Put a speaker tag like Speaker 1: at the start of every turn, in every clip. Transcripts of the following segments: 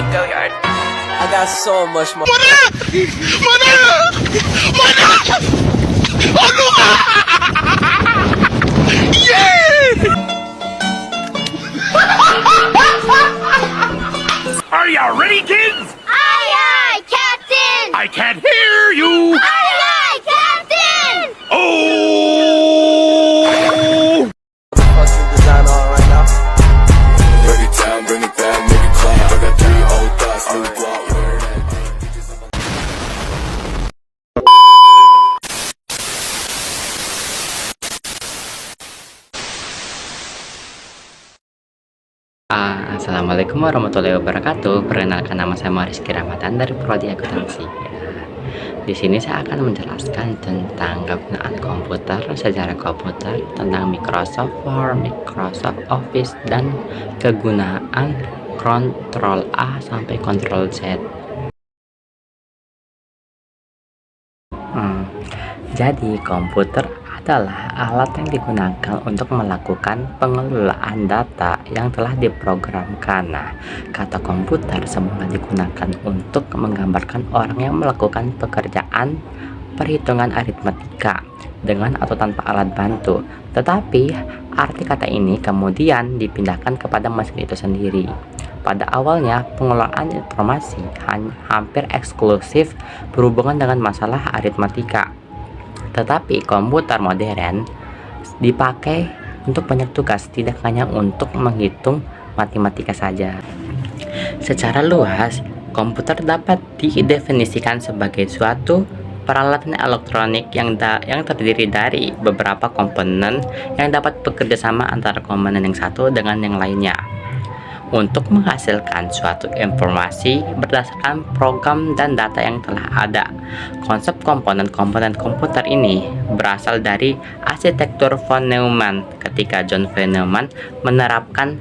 Speaker 1: go yard. I got so much more.
Speaker 2: Are you ready, kids?
Speaker 3: Aye, aye, Captain!
Speaker 2: I can't hear you.
Speaker 3: Aye, aye, Captain!
Speaker 2: Oh!
Speaker 1: Fucking design on right now.
Speaker 4: Break it down, bring it back, make it clap. I got 3 old thoughts, new block, where that
Speaker 5: Assalamualaikum warahmatullahi wabarakatuh. Perkenalkan, nama saya Rizky Ramadan dari Prodi Akuntansi. Di sini saya akan menjelaskan tentang kegunaan komputer, sejarah komputer, tentang Microsoft Word, Microsoft Office, dan kegunaan Ctrl A sampai Ctrl Z. Jadi komputer adalah alat yang digunakan untuk melakukan pengelolaan data yang telah diprogramkan. Nah, kata komputer semula digunakan untuk menggambarkan orang yang melakukan pekerjaan perhitungan aritmatika dengan atau tanpa alat bantu. Tetapi arti kata ini kemudian dipindahkan kepada mesin itu sendiri. Pada awalnya, pengelolaan informasi hampir eksklusif berhubungan dengan masalah aritmatika. Tetapi komputer modern dipakai untuk banyak tugas, tidak hanya untuk menghitung matematika saja. Secara luas, komputer dapat didefinisikan sebagai suatu peralatan elektronik yang terdiri dari beberapa komponen yang dapat bekerja sama antara komponen yang satu dengan yang lainnya untuk menghasilkan suatu informasi berdasarkan program dan data yang telah ada. Konsep komponen-komponen komputer ini berasal dari arsitektur von Neumann ketika John von Neumann menerapkan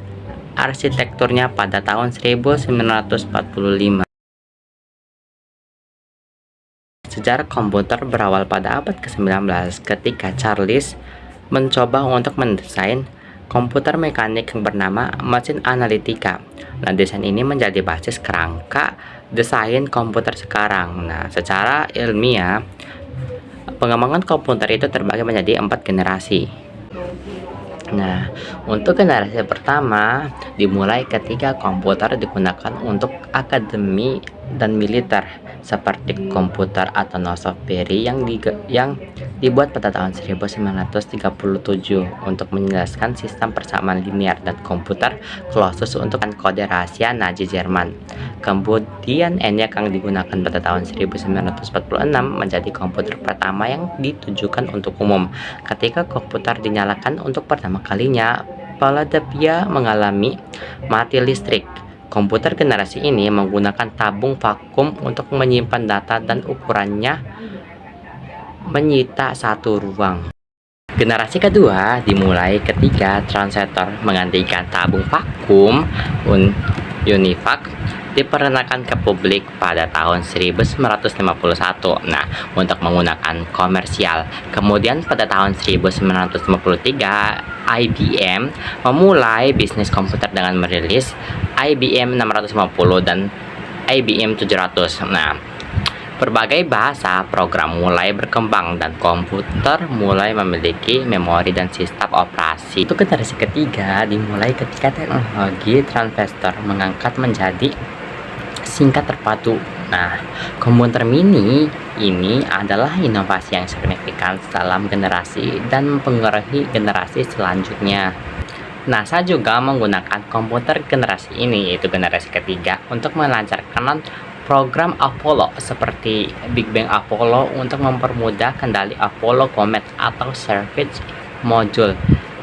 Speaker 5: arsitekturnya pada tahun 1945. Sejarah komputer berawal pada abad ke-19 ketika Charles mencoba untuk mendesain komputer mekanik yang bernama mesin analitika. Nah, desain ini menjadi basis kerangka desain komputer sekarang. Nah, secara ilmiah, pengembangan komputer itu terbagi menjadi 4 generasi. Nah, untuk generasi pertama dimulai ketika komputer digunakan untuk akademi dan militer, seperti komputer Atanasov Berry yang dibuat pada tahun 1937 untuk menjelaskan sistem persamaan linear, dan komputer Colossus untuk kode rahasia Nazi Jerman. Kemudian ENIAC yang digunakan pada tahun 1946 menjadi komputer pertama yang ditujukan untuk umum. Ketika komputer dinyalakan untuk pertama kalinya, Philadelphia mengalami mati listrik. Komputer generasi ini menggunakan tabung vakum untuk menyimpan data dan ukurannya menyita satu ruang. Generasi kedua dimulai ketika translator menggantikan tabung vakum UNIVAC diperkenalkan ke publik pada tahun 1951. Nah, untuk menggunakan komersial. Kemudian pada tahun 1953, IBM memulai bisnis komputer dengan merilis IBM 650 dan IBM 700. Nah, berbagai bahasa program mulai berkembang dan komputer mulai memiliki memori dan sistem operasi. Itu generasi ketiga dimulai ketika teknologi transistor mengangkat menjadi singkat terpadu. Nah, komputer mini ini adalah inovasi yang signifikan dalam generasi dan mempengaruhi generasi selanjutnya. NASA juga menggunakan komputer generasi ini, yaitu generasi ketiga, untuk melancarkan program Apollo seperti Big Bang Apollo untuk mempermudah kendali Apollo Comet atau Service Module.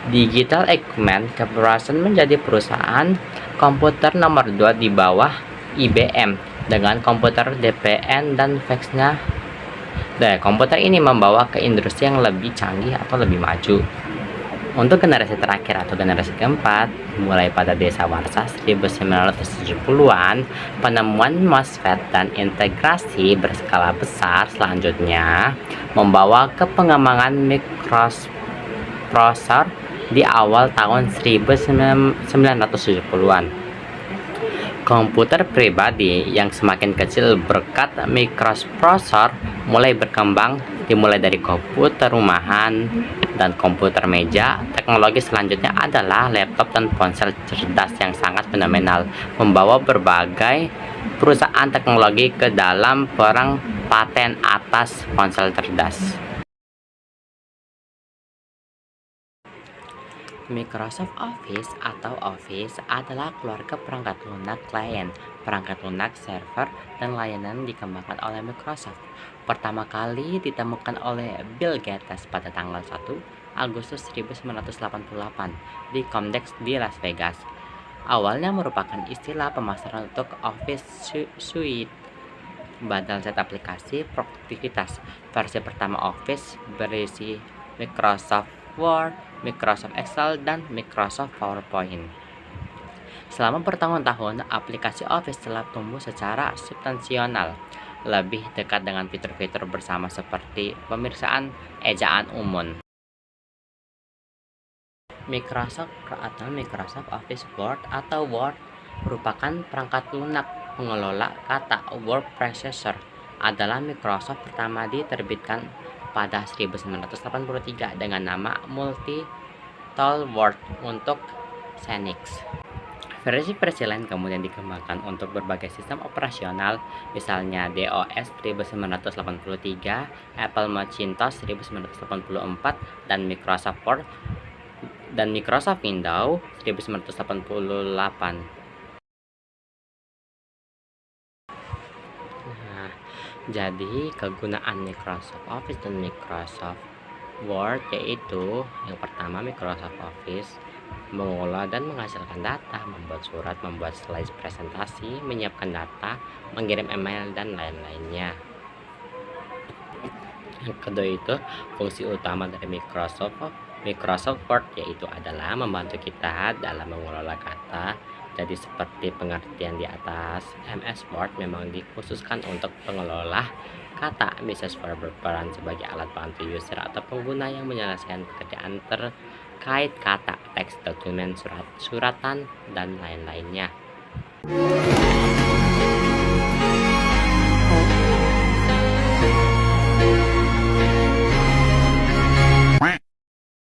Speaker 5: Digital Equipment Corporation menjadi perusahaan komputer nomor 2 di bawah IBM dengan komputer DPN dan faxnya. Nah, komputer ini membawa ke industri yang lebih canggih atau lebih maju. Untuk generasi terakhir atau generasi keempat, mulai pada desa Warsa 1970-an, penemuan MOSFET dan integrasi berskala besar selanjutnya membawa ke pengembangan mikroprosesor di awal tahun 1970-an. Komputer pribadi yang semakin kecil berkat mikroprosesor mulai berkembang, dimulai dari komputer rumahan dan komputer meja. Teknologi selanjutnya adalah laptop dan ponsel cerdas yang sangat fenomenal, membawa berbagai perusahaan teknologi ke dalam perang paten atas ponsel cerdas. Microsoft Office atau Office adalah keluarga perangkat lunak klien, perangkat lunak server, dan layanan dikembangkan oleh Microsoft. Pertama kali ditemukan oleh Bill Gates pada tanggal 1 Agustus 1988 di Comdex di Las Vegas. Awalnya merupakan istilah pemasaran untuk Office Suite, badal set aplikasi produktivitas. Versi pertama Office berisi Microsoft Word, Microsoft Excel, dan Microsoft PowerPoint. Selama bertahun-tahun, aplikasi Office telah tumbuh secara substansial, lebih dekat dengan fitur-fitur bersama seperti pemeriksaan ejaan umum. Microsoft Office Word atau Word merupakan perangkat lunak pengelola kata word processor. Adalah Microsoft pertama diterbitkan pada 1983 dengan nama Multi-Tool Word untuk Xenix. Versi-versi lain kemudian dikembangkan untuk berbagai sistem operasional, misalnya DOS 1983, Apple Macintosh 1984, dan Microsoft Word dan Microsoft Windows 1988. Jadi kegunaan Microsoft Office dan Microsoft Word yaitu yang pertama, Microsoft Office mengolah dan menghasilkan data, membuat surat, membuat slide presentasi, menyiapkan data, mengirim email, dan lain-lainnya. Yang kedua itu fungsi utama dari Microsoft Word yaitu adalah membantu kita dalam mengelola kata. Jadi seperti pengertian di atas, MS Word memang dikhususkan untuk pengelola kata. Mrs. Word berperan sebagai alat bantu user atau pengguna yang menyelesaikan pekerjaan terkait kata, teks, dokumen, suratan, dan lain-lainnya.